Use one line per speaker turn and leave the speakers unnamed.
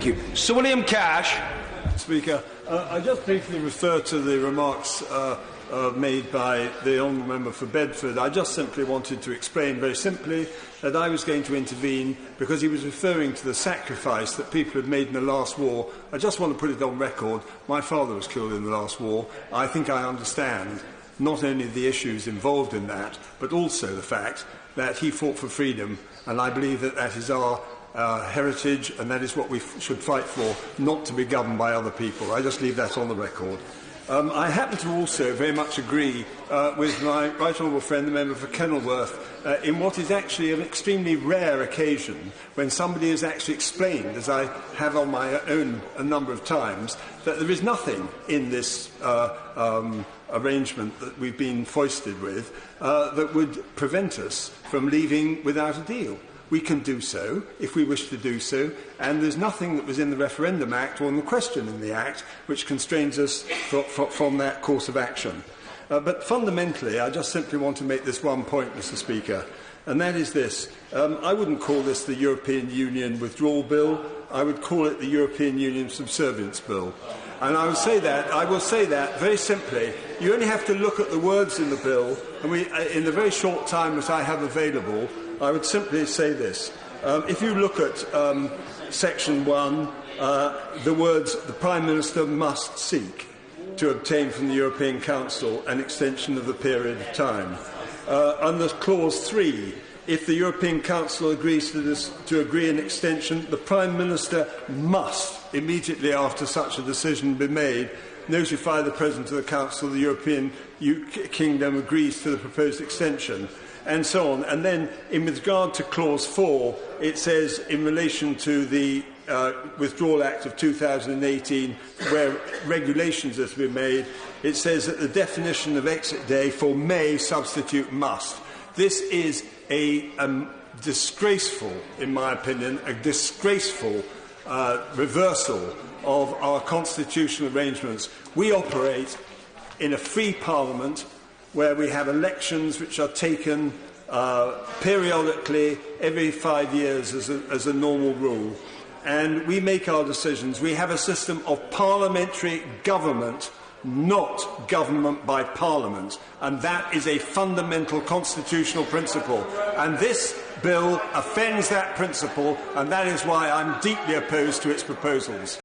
Thank you. Sir William Cash.
Speaker, I just briefly refer to the remarks made by the honourable member for Bedford. I just simply wanted to explain very simply that I was going to intervene because he was referring to the sacrifice that people had made in the last war. I just want to put it on record. My father was killed in the last war. I think I understand not only the issues involved in that, but also the fact that he fought for freedom, and I believe that that is our heritage, and that is what we should fight for, not to be governed by other people. I just leave that on the record. I happen to also very much agree with my right honourable friend, the member for Kenilworth, in what is actually an extremely rare occasion when somebody has actually explained, as I have on my own a number of times, that there is nothing in this arrangement that we've been foisted with that would prevent us from leaving without a deal. We can do so if we wish to do so, and there's nothing that was in the Referendum Act or in the question in the Act which constrains us from that course of action. But fundamentally, I just simply want to make this one point, Mr. Speaker, and that is this. I wouldn't call this the European Union Withdrawal Bill. I would call it the European Union Subservience Bill. And I will say that very simply. You only have to look at the words in the bill, and in the very short time that I have available, I would simply say this. If you look at Section 1, the words, the Prime Minister must seek to obtain from the European Council an extension of the period of time. Under Clause 3, if the European Council agrees to agree an extension, the Prime Minister must, immediately after such a decision be made, notify the President of the Council the European Kingdom agrees to the proposed extension, and so on. And then, in regard to Clause 4, it says, in relation to the Withdrawal Act of 2018, where regulations are to be made, it says that the definition of exit day for may substitute must. This is a disgraceful, in my opinion, a disgraceful reversal of our constitutional arrangements. We operate in a free parliament where we have elections which are taken periodically every 5 years as a normal rule. And we make our decisions. We have a system of parliamentary government, not government by parliament. And that is a fundamental constitutional principle. And this bill offends that principle, and that is why I'm deeply opposed to its proposals.